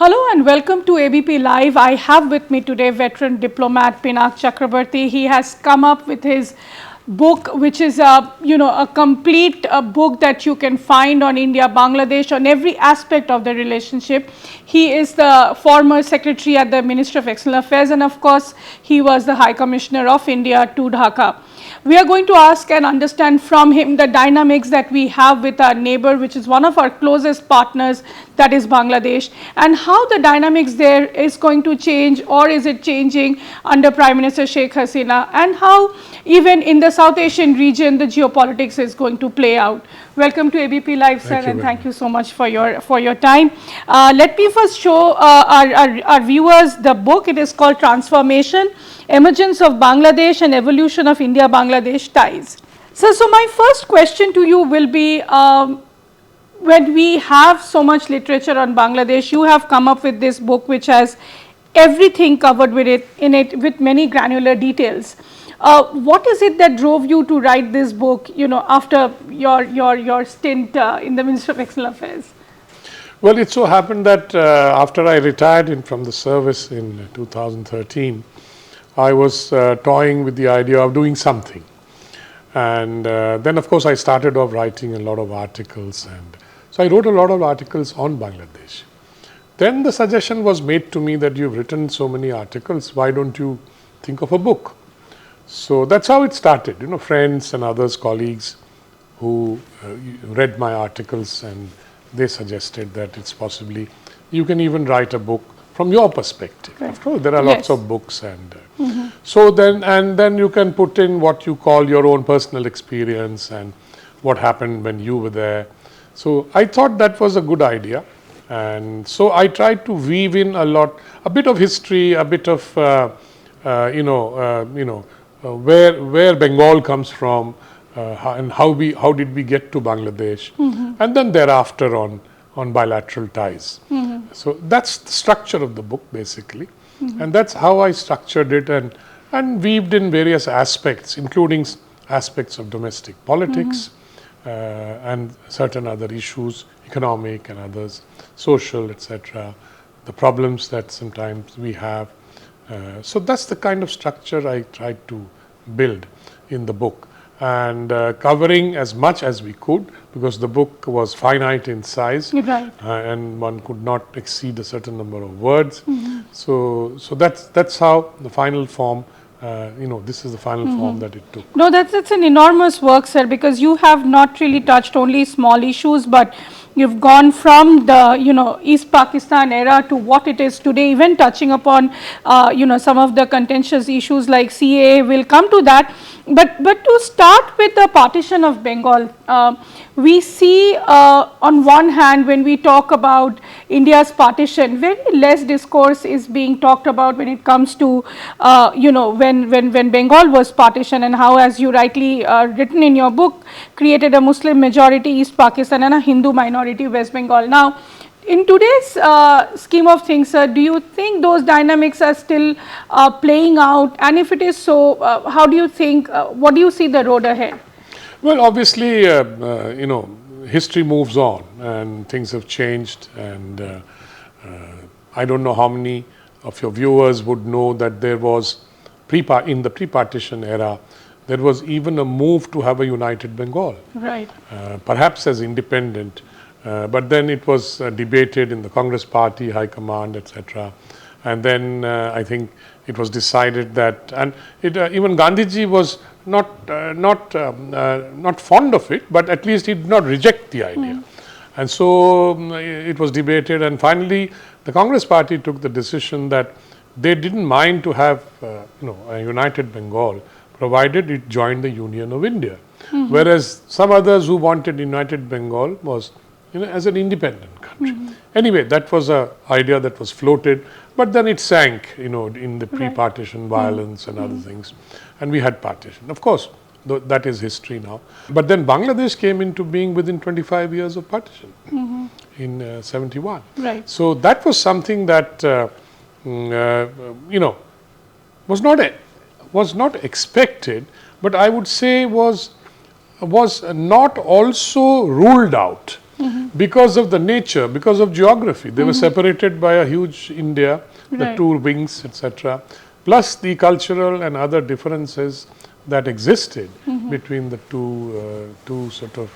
Hello and welcome to ABP Live. I have with me today veteran diplomat Pinak Chakravarty. He has come up with his book, which is a complete book that you can find on India, Bangladesh, on every aspect of the relationship. He is the former secretary at the Ministry of External Affairs, and of course, he was the High Commissioner of India to Dhaka. We are going to ask and understand from him the dynamics that we have with our neighbor, which is one of our closest partners, that is Bangladesh, and how the dynamics there is going to change, or is it changing under Prime Minister Sheikh Hasina, and how even in the South Asian region the geopolitics is going to play out. Welcome to ABP Live, sir, and thank you so much for your time. Let me first show our viewers the book. It is called Transformation, Emergence of Bangladesh and Evolution of India-Bangladesh Ties. So my first question to you will be, when we have so much literature on Bangladesh, you have come up with this book which has everything covered in it with many granular details. What is it that drove you to write this book, after your stint in the Ministry of External Affairs? Well, it so happened that after I retired from the service in 2013, I was toying with the idea of doing something. And then, of course, I started off writing a lot of articles, and so I wrote a lot of articles on Bangladesh. Then the suggestion was made to me that you've written so many articles, why don't you think of a book? So that's how it started. Friends and others, colleagues who read my articles, and they suggested that it's possibly you can even write a book from your perspective. Right. After all, there are lots of books, and so then you can put in what you call your own personal experience and what happened when you were there. So I thought that was a good idea, and so I tried to weave in a bit of history, a bit of where Bengal comes from, and how did we get to Bangladesh, and then thereafter on bilateral ties. So that's the structure of the book basically, and that's how I structured it and weaved in various aspects, including aspects of domestic politics and certain other issues, economic and others, social, etc., the problems that sometimes we have. So that's the kind of structure I tried to build in the book, and covering as much as we could, because the book was finite in size, right. And one could not exceed a certain number of words. So that's how the final form. This is the final form that it took. No, that's an enormous work, sir, because you have not really touched only small issues, but you've gone from the East Pakistan era to what it is today, even touching upon some of the contentious issues like CAA. We'll come to that, but to start with the partition of Bengal, we see on one hand, when we talk about India's partition, very less discourse is being talked about when it comes to when Bengal was partitioned, and how, as you rightly written in your book, created a Muslim majority East Pakistan and a Hindu minority West Bengal. Now, in today's scheme of things, sir, do you think those dynamics are still playing out? And if it is so, how do you think, what do you see the road ahead? Well, obviously, history moves on and things have changed, and I don't know how many of your viewers would know that there was, in the pre-partition era, there was even a move to have a united Bengal. Right. Perhaps as independent, but then it was debated in the Congress party, High Command, etc. And then I think it was decided that, and even Gandhiji was not fond of it, but at least he did not reject the idea. And so it was debated, and finally the Congress party took the decision that they didn't mind to have a united Bengal, provided it joined the Union of India. Whereas some others who wanted united Bengal was as an independent country. Anyway, that was an idea that was floated, but then it sank in the pre-partition violence and other things, and we had partition. Of course, that is history now. But then Bangladesh came into being within 25 years of partition in 71. Right. So that was something that was not expected, but I would say was not also ruled out. because of the nature, because of geography. They were separated by a huge India, the Right. two wings, etc., plus the cultural and other differences that existed between the two sort of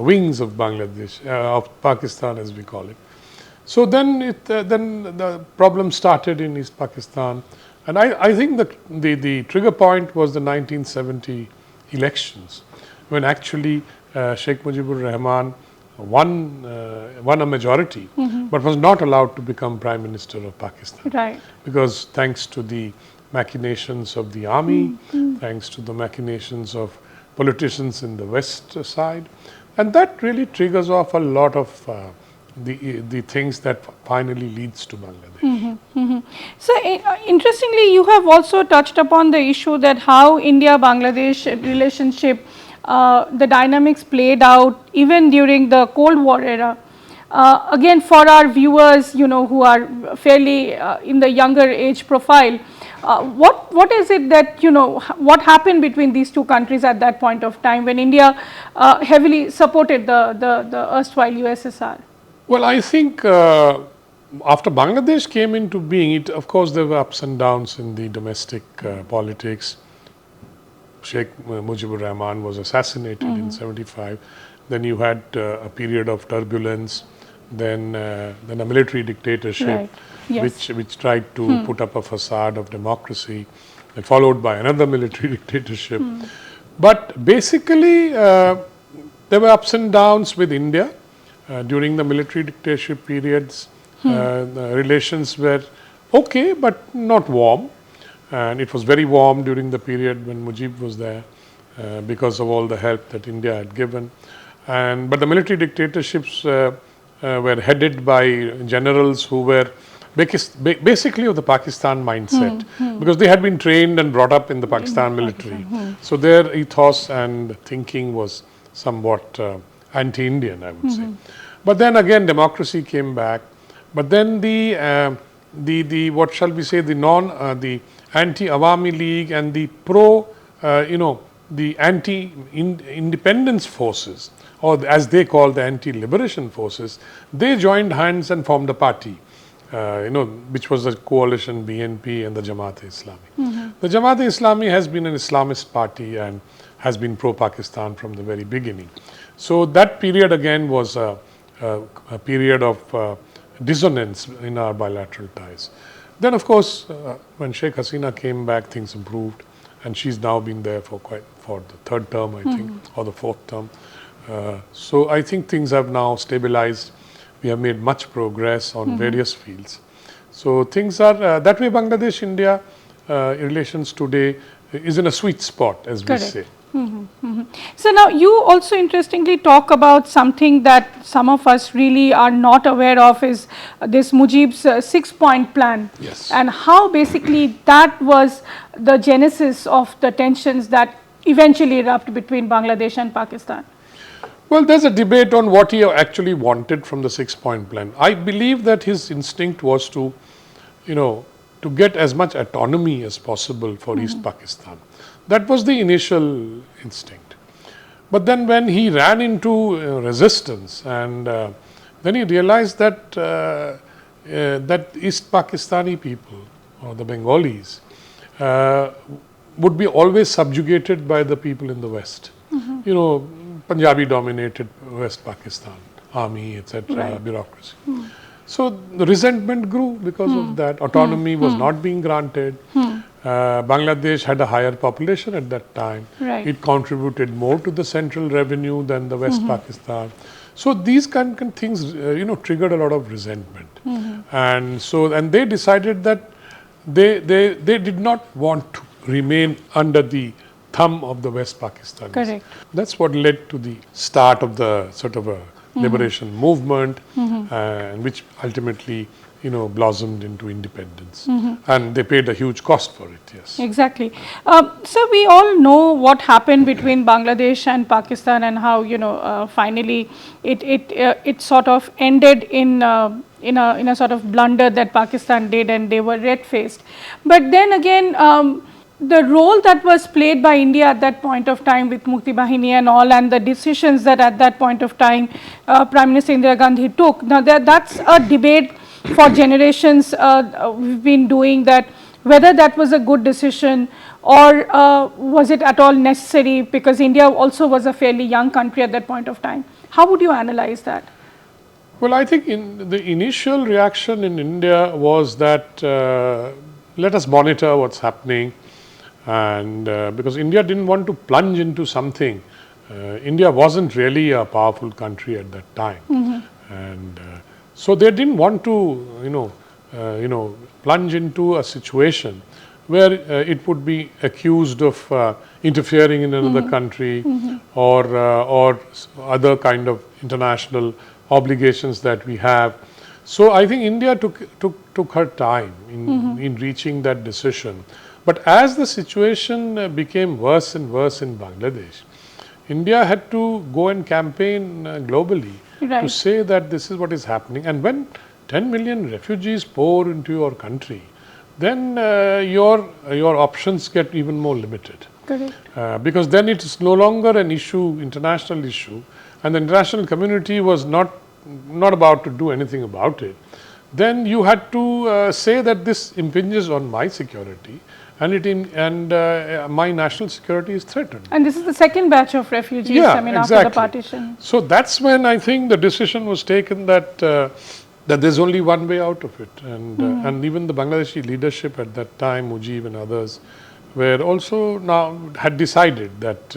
wings of Bangladesh, of Pakistan as we call it. So then the problem started in East Pakistan, and I think that the trigger point was the 1970 elections, when actually Sheikh Mujibur Rahman won a majority, but was not allowed to become Prime Minister of Pakistan. Right. Because thanks to the machinations of the army, thanks to the machinations of politicians in the west side, and that really triggers off a lot of the things that finally leads to Bangladesh. So, interestingly, you have also touched upon the issue that how India-Bangladesh relationship, the dynamics played out even during the Cold War era. Again, for our viewers, who are fairly in the younger age profile, what is it that, what happened between these two countries at that point of time when India heavily supported the erstwhile USSR? Well, I think after Bangladesh came into being, of course, there were ups and downs in the domestic politics. Sheikh Mujibur Rahman was assassinated in 75. Then you had a period of turbulence. Then a military dictatorship, Right. Yes. which tried to put up a facade of democracy, and followed by another military dictatorship. But basically, there were ups and downs with India. During the military dictatorship periods, the relations were okay, but not warm. And it was very warm during the period when Mujib was there, because of all the help that India had given. But the military dictatorships were headed by generals who were basically of the Pakistan mindset, because they had been trained and brought up in the Pakistan military. So their ethos and thinking was somewhat anti-Indian, I would say. But then again, democracy came back. But then the what shall we say, the anti-Awami League and the the anti-independence forces, or as they call the anti-liberation forces, they joined hands and formed a party, which was the coalition BNP and the Jamaat-e-Islami. The Jamaat-e-Islami has been an Islamist party and has been pro-Pakistan from the very beginning. So that period again was a period of dissonance in our bilateral ties. Then of course, when Sheikh Hasina came back, things improved, and she's now been there for the third term, I think, or the fourth term. So I think things have now stabilized. We have made much progress on various fields. So things are that way. Bangladesh-India relations today is in a sweet spot, as we say. So now you also interestingly talk about something that some of us really are not aware of, is this Mujib's 6-point plan. Yes. And how basically that was the genesis of the tensions that eventually erupted between Bangladesh and Pakistan. Well, there's a debate on what he actually wanted from the 6-point plan. I believe that his instinct was to, to get as much autonomy as possible for East Pakistan. That was the initial instinct. But then when he ran into resistance, and then he realized that that East Pakistani people, or the Bengalis, would be always subjugated by the people in the West. Punjabi dominated West Pakistan, army, etc., bureaucracy. So the resentment grew because of that. Autonomy was not being granted. Bangladesh had a higher population at that time. Right. It contributed more to the central revenue than the West Pakistan. So these kind of things, triggered a lot of resentment. And they decided that they did not want to remain under the thumb of the West Pakistanis. Correct. That's what led to the start of the sort of a liberation movement, and which ultimately, blossomed into independence. And they paid a huge cost for it, yes. Exactly. So we all know what happened between Bangladesh and Pakistan, and how finally it sort of ended in a sort of blunder that Pakistan did, and they were red-faced. But then again, the role that was played by India at that point of time with Mukti Bahini and all, and the decisions that at that point of time Prime Minister Indira Gandhi took. Now that's a debate for generations we've been doing, that whether that was a good decision or was it at all necessary, because India also was a fairly young country at that point of time. How would you analyze that? Well, I think in the initial reaction in India was that let us monitor what's happening, and because India didn't want to plunge into something. India wasn't really a powerful country at that time, and so they didn't want to plunge into a situation where it would be accused of interfering in another country or other kind of international obligations that we have. So I think India took her time in reaching that decision. But as the situation became worse and worse in Bangladesh, India had to go and campaign globally to say that this is what is happening. And when 10 million refugees pour into your country, then your options get even more limited. Correct. Because then it is no longer an issue, international issue, and the international community was not about to do anything about it. Then you had to say that this impinges on my security, and my national security is threatened. And this is the second batch of refugees after the partition. So that's when I think the decision was taken that that there's only one way out of it, and even the Bangladeshi leadership at that time, Mujib and others, were also now had decided that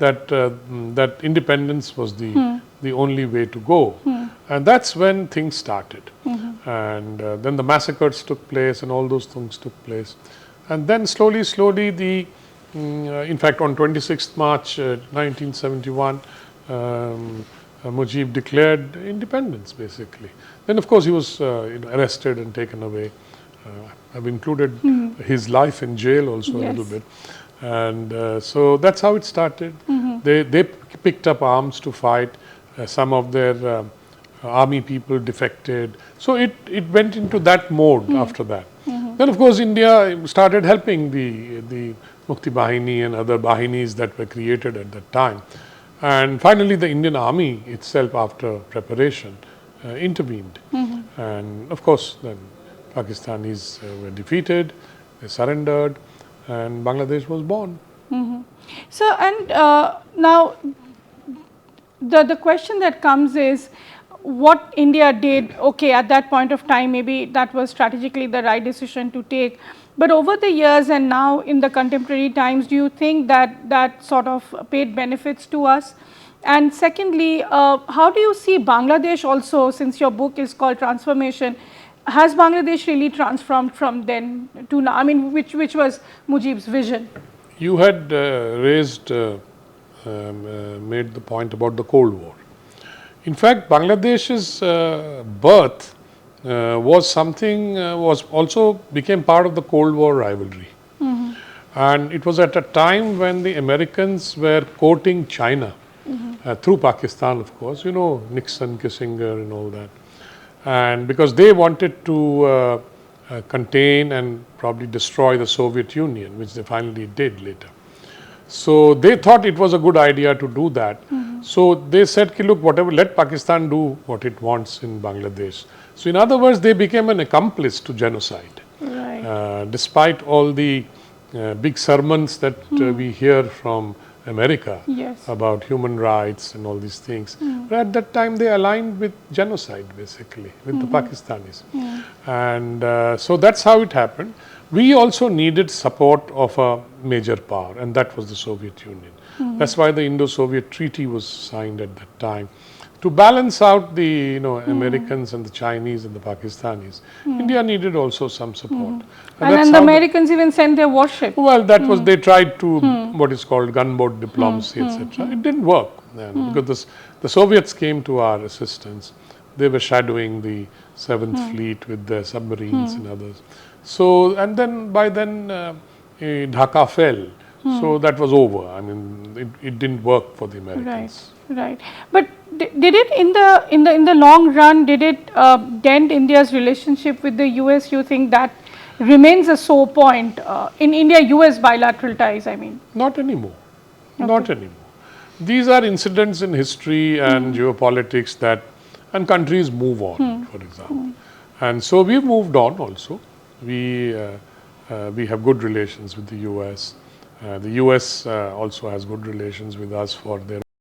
that independence was the only way to go, and that's when things started, and then the massacres took place and all those things took place, and then slowly the in fact on 26th March 1971 Mujib declared independence basically. Then of course he was arrested and taken away. I've included his life in jail also a little bit, and so that's how it started. They picked up arms to fight. Some of their army people defected. So it went into that mode after that. Then of course India started helping the Mukti Bahini and other Bahinis that were created at that time. And finally the Indian army itself, after preparation, intervened. And of course then Pakistanis were defeated, they surrendered, and Bangladesh was born. So, and now the question that comes is, what India did, okay, at that point of time, maybe that was strategically the right decision to take. But over the years and now in the contemporary times, do you think that that sort of paid benefits to us? And secondly, how do you see Bangladesh also, since your book is called Transformation, has Bangladesh really transformed from then to now? I mean, which was Mujib's vision? You had made the point about the Cold War. In fact, Bangladesh's birth was also became part of the Cold War rivalry. And it was at a time when the Americans were courting China through Pakistan, of course, Nixon, Kissinger and all that. And because they wanted to contain and probably destroy the Soviet Union, which they finally did later. So they thought it was a good idea to do that. So they said, look, whatever, let Pakistan do what it wants in Bangladesh. So in other words, they became an accomplice to genocide. Despite all the big sermons that we hear from America about human rights and all these things. But at that time they aligned with genocide basically, with the Pakistanis. And so that's how it happened. We also needed support of a major power, and that was the Soviet Union. That's why the Indo-Soviet Treaty was signed at that time. To balance out the Americans and the Chinese and the Pakistanis, India needed also some support. And then the Americans even sent their warship. Well, that was, they tried to what is called gunboat diplomacy, etc. It didn't work because the Soviets came to our assistance. They were shadowing the 7th Fleet with their submarines and others. So, and then by then Dhaka fell. So that was over. I mean, it didn't work for the Americans. Right. But did it in the long run, did it dent India's relationship with the US? You think that remains a sore point in India-US bilateral ties, I mean? Not anymore. Not anymore. These are incidents in history and geopolitics that, and countries move on, for example. And so we've moved on also. We have good relations with the US. The US also has good relations with us for their